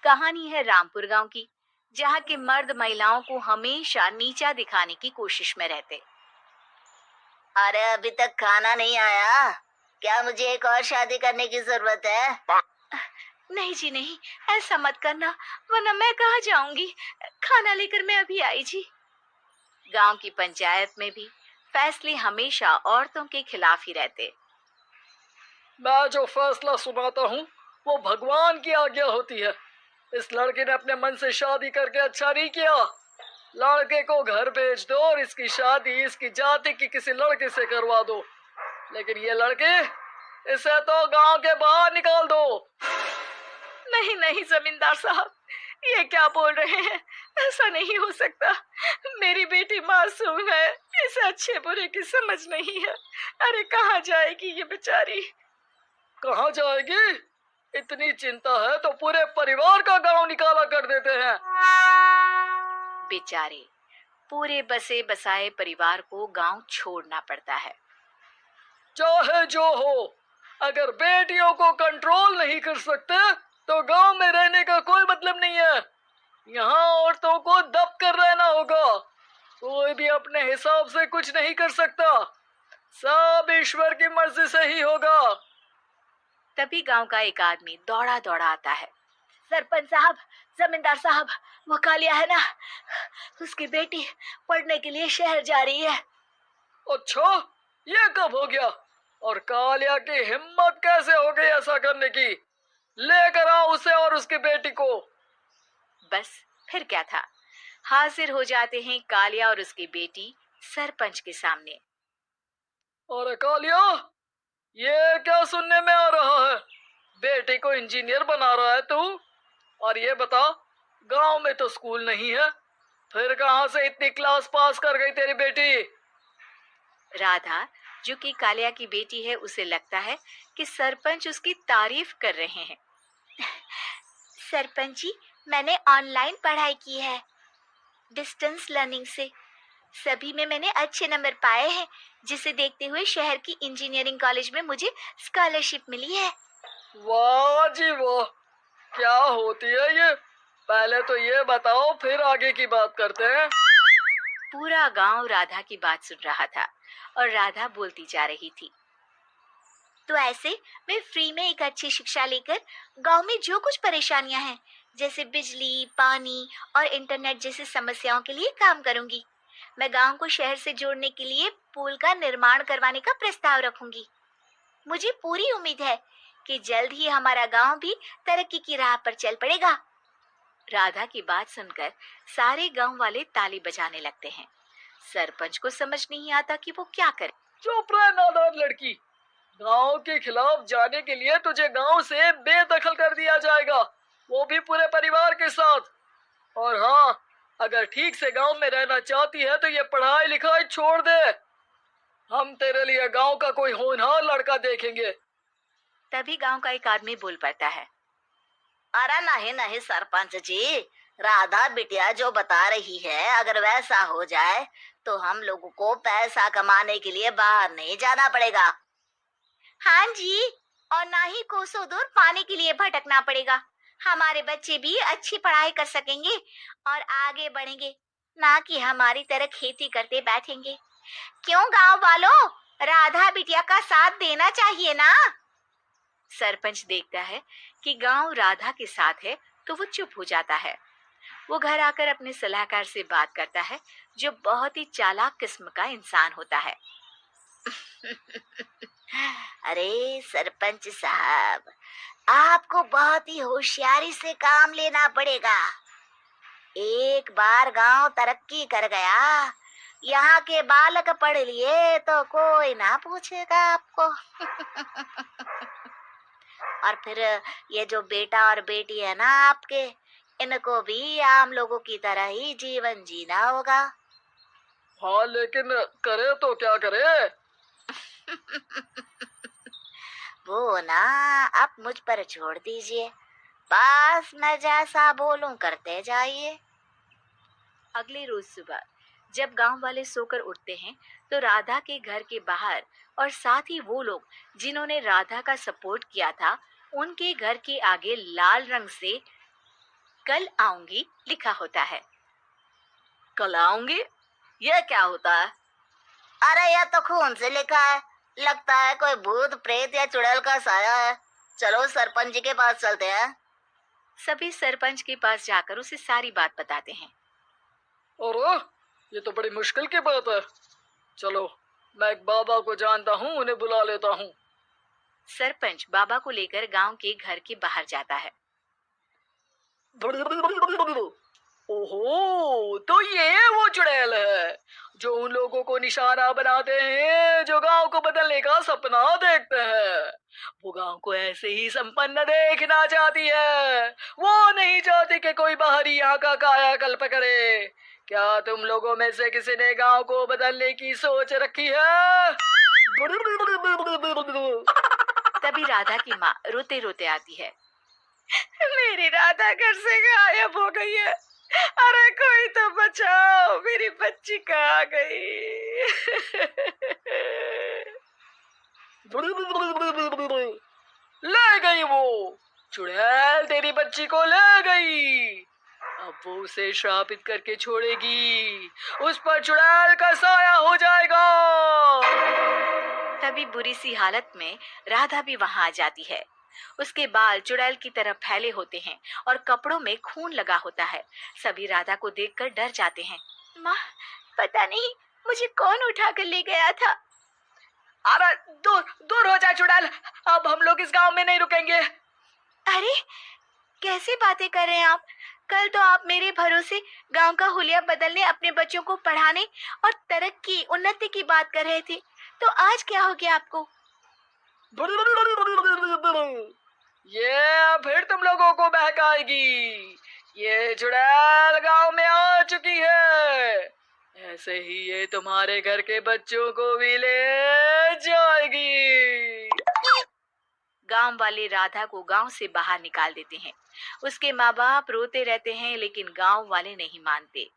कहानी है रामपुर गांव की, जहां के मर्द महिलाओं को हमेशा नीचा दिखाने की कोशिश में रहते। अरे अभी तक खाना नहीं आया। क्या मुझे एक और शादी करने की जरूरत है? नहीं जी नहीं, ऐसा मत करना, वरना मैं कहाँ जाऊंगी। खाना लेकर मैं अभी आई जी। गांव की पंचायत में भी फैसले हमेशा औरतों के खिलाफ ही रहते। मैं जो फैसला सुनाता हूँ वो भगवान की आज्ञा होती है। इस लड़के ने अपने मन से शादी करके अच्छा नहीं किया। लड़के को घर भेज दो और इसकी शादी इसकी जाति की किसी लड़के से करवा दो। लेकिन ये लड़के, इसे तो गांव के बाहर निकाल दो। नहीं नहीं जमींदार साहब, ये क्या बोल रहे हैं? ऐसा नहीं हो सकता। मेरी बेटी मासूम है, इसे अच्छे बुरे की समझ नहीं है। अरे कहाँ जाएगी ये बेचारी? कहाँ जाएगी? इतनी चिंता है तो पूरे परिवार का गांव निकाला कर देते हैं। बेचारे पूरे बसे बसाए परिवार को गांव छोड़ना पड़ता है। चाहे जो हो, अगर बेटियों को कंट्रोल नहीं कर सकते तो गांव में रहने का कोई मतलब नहीं है। यहाँ औरतों को दब कर रहना होगा। कोई भी अपने हिसाब से कुछ नहीं कर सकता। सब ईश्वर की मर्जी से ही होगा। तभी गांव का एक आदमी दौड़ा दौड़ा आता है। सरपंच साहब, जमींदार साहब, वो कालिया है ना, उसकी बेटी पढ़ने के लिए शहर जा रही है। अच्छा, ये कब हो गया? और कालिया की हिम्मत कैसे हो गई ऐसा करने की? लेकर आओ उसे और उसकी बेटी को। बस फिर क्या था, हाजिर हो जाते हैं कालिया और उसकी बेटी सरपंच के सामने। और कालिया, ये क्या सुनने में आ रहा है? बेटी को इंजीनियर बना रहा है तू? और ये बता, गांव में तो स्कूल नहीं है, फिर कहां से इतनी क्लास पास कर गई तेरी बेटी? राधा, जो कि कालिया की बेटी है, उसे लगता है कि सरपंच उसकी तारीफ कर रहे हैं। सरपंच जी, मैंने ऑनलाइन पढ़ाई की है, डिस्टेंस लर्निंग से। सभी में मैंने अच्छे नंबर पाए हैं, जिसे देखते हुए शहर की इंजीनियरिंग कॉलेज में मुझे स्कॉलरशिप मिली है। वाह जी वाह, क्या होती है ये? पहले तो ये बताओ, फिर आगे की बात करते हैं। पूरा गांव राधा की बात सुन रहा था और राधा बोलती जा रही थी। तो ऐसे मैं फ्री में एक अच्छी शिक्षा लेकर गांव में जो कुछ परेशानियां हैं, जैसे बिजली, पानी और इंटरनेट जैसी समस्याओं के लिए काम करूंगी। मैं गांव को शहर से जोड़ने के लिए पुल का निर्माण करवाने का प्रस्ताव रखूंगी। मुझे पूरी उम्मीद है कि जल्द ही हमारा गांव भी तरक्की की राह पर चल पड़ेगा। राधा की बात सुनकर सारे गांव वाले ताली बजाने लगते हैं। सरपंच को समझ नहीं आता कि वो क्या करे। चुप रह नादान लड़की। गांव के खिलाफ जाने के लिए तुझे गांव से बेदखल कर दिया जाएगा, वो भी पूरे परिवार के साथ। और हाँ, अगर ठीक से गांव में रहना चाहती है तो ये पढ़ाई लिखाई छोड़ दे। हम तेरे लिए गांव का कोई होनहार लड़का देखेंगे। तभी गांव का एक आदमी बोल पड़ता है। अरे नहीं नहीं सरपंच जी, राधा बिटिया जो बता रही है, अगर वैसा हो जाए तो हम लोगों को पैसा कमाने के लिए बाहर नहीं जाना पड़ेगा। हाँ जी, और ना ही कोसों दूर पानी के लिए भटकना पड़ेगा। हमारे बच्चे भी अच्छी पढ़ाई कर सकेंगे और आगे बढ़ेंगे, ना कि हमारी तरह खेती करते बैठेंगे। क्यों गांव वालों, राधा बिटिया का साथ देना चाहिए ना। सरपंच देखता है कि गांव राधा के साथ है, तो वो चुप हो जाता है। वो घर आकर अपने सलाहकार से बात करता है, जो बहुत ही चालाक किस्म का इंसान होता है। अरे सरपंच साहब, आपको बहुत ही होशियारी से काम लेना पड़ेगा। एक बार गांव तरक्की कर गया, यहाँ के बालक पढ़ लिए तो कोई ना पूछेगा आपको। और फिर ये जो बेटा और बेटी है ना आपके, इनको भी आम लोगों की तरह ही जीवन जीना होगा। हाँ, लेकिन करे तो क्या करे? वो ना, आप मुझ पर छोड़ दीजिए, बस मैं जैसा बोलूं करते जाइए। अगले रोज सुबह जब गांव वाले सोकर उठते हैं, तो राधा के घर के बाहर और साथ ही वो लोग जिन्होंने राधा का सपोर्ट किया था, उनके घर के आगे लाल रंग से कल आऊंगी लिखा होता है। कल आऊंगी, यह क्या होता है? अरे यह तो खून से लिखा है, लगता है कोई भूत प्रेत या चुड़ैल का साया है। चलो सरपंच जी के पास चलते हैं। सभी सरपंच के पास जाकर उसे सारी बात बताते हैं। और ये तो बड़ी मुश्किल की बात है। चलो, मैं एक बाबा को जानता हूँ, उन्हें बुला लेता हूँ। सरपंच बाबा को लेकर गांव के घर के बाहर जाता है। ओहो, तो ये वो चुड़ैल है जो उन लोगों को निशाना बनाते हैं जो गांव को बदलने का सपना देखते हैं। वो गांव को ऐसे ही संपन्न देखना चाहती है। वो नहीं चाहती कि कोई बाहरी यहाँ का कायाकल्प करे। क्या तुम लोगों में से किसी ने गांव को बदलने की सोच रखी है? तभी राधा की माँ रोते रोते आती है। मेरी राधा घर से गायब हो गई है। अरे कोई तो बचाओ, मेरी बच्ची कहाँ गई? ले गई वो चुड़ैल, तेरी बच्ची को ले गई। अब वो उसे श्रापित करके छोड़ेगी। उस पर चुड़ैल का साया हो जाएगा। तभी बुरी सी हालत में राधा भी वहां आ जाती है। उसके बाल चुड़ैल की तरह फैले होते हैं और कपड़ों में खून लगा होता है। सभी राधा को देखकर डर जाते हैं। माँ, पता नहीं मुझे कौन उठा कर ले गया था। अरे दूर दूर हो जा चुड़ैल, अब हम लोग इस गांव में नहीं रुकेंगे। अरे कैसी बातें कर रहे हैं आप? कल तो आप मेरे भरोसे गांव का हुलिया बदलने, अपने बच्चों को पढ़ाने और तरक्की उन्नति की बात कर रहे थे, तो आज क्या हो गया आपको? ये फिर तुम लोगों को बहकाएगी। ये चुड़ैल गांव में आ चुकी है। ऐसे ही ये तुम्हारे घर के बच्चों को भी ले जाएगी। गांव वाले राधा को गांव से बाहर निकाल देते हैं। उसके माँ बाप रोते रहते हैं, लेकिन गांव वाले नहीं मानते।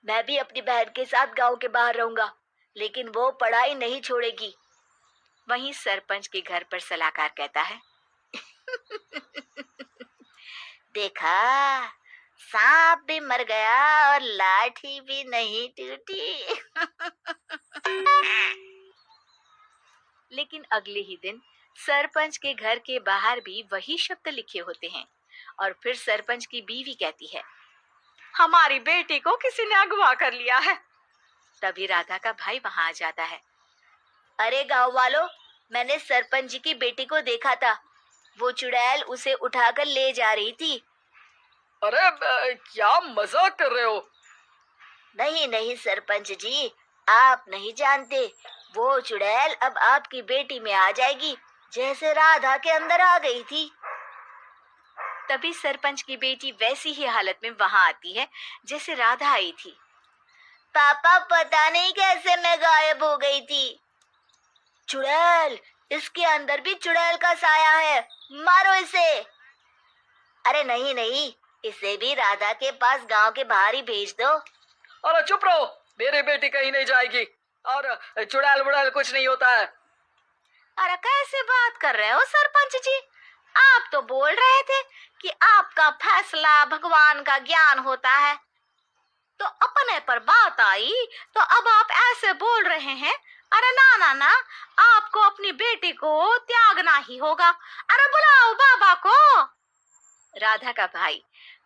मैं भी अपनी बहन के साथ गांव के बाहर रहूंगा, लेकिन वो पढ़ाई नहीं छोड़ेगी। वहीं सरपंच के घर पर सलाहकार कहता है। देखा, सांप भी मर गया और लाठी भी नहीं टूटी। लेकिन अगले ही दिन सरपंच के घर के बाहर भी वही शब्द लिखे होते हैं। और फिर सरपंच की बीवी कहती है, हमारी बेटी को किसी ने अगवा कर लिया है। तभी राधा का भाई वहां आ जाता है। अरे गांव वालों, मैंने सरपंच जी की बेटी को देखा था। वो चुड़ैल उसे उठाकर ले जा रही थी। अरे क्या मजाक कर रहे हो? नहीं नहीं सरपंच जी, आप नहीं जानते। वो चुड़ैल अब आपकी बेटी में आ जाएगी, जैसे राधा के अंदर आ गई थी। तभी सरपंच की बेटी वैसी ही हालत में वहां आती है जैसे राधा आई थी। पापा, पता नहीं कैसे मैं गायब हो गई थी। चुड़ैल, इसके अंदर भी चुड़ैल का साया है, मारो इसे। अरे नहीं नहीं, इसे भी राधा के पास गांव के बाहर ही भेज दो। अरे चुप रहो, मेरी बेटी कहीं नहीं जाएगी और चुड़ैल वुड़ैल कुछ नहीं होता है। अरे कैसे बात कर रहे हो सरपंच जी? आप तो बोल रहे थे कि आपका फैसला भगवान का ज्ञान होता है, तो अपने पर बात आई तो अब आप ऐसे बोल रहे हैं। अरे ना ना ना, आपको अपनी बेटी को त्यागना ही होगा। अरे बुलाओ बाबा को। राधा का भाई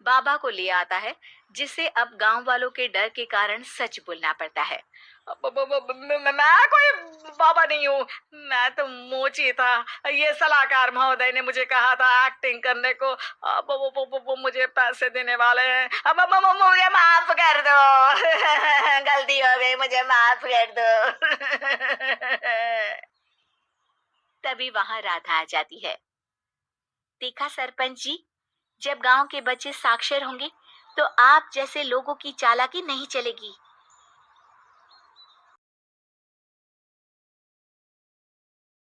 बाबा को ले आता है, जिसे अब गांव वालों के डर के कारण सच बोलना पड़ता है। मैं कोई बाबा नहीं हूँ, मैं तो मोची था। ये सलाहकार महोदय ने मुझे कहा था एक्टिंग करने को। अब वो मुझे पैसे देने वाले हैं। अब मुझे माफ कर दो। गलती हो गई, मुझे माफ कर दो। तभी वहां राधा आ जाती है। देखा सरपंच जी, जब गांव के बच्चे साक्षर होंगे तो आप जैसे लोगों की चालाकी नहीं चलेगी।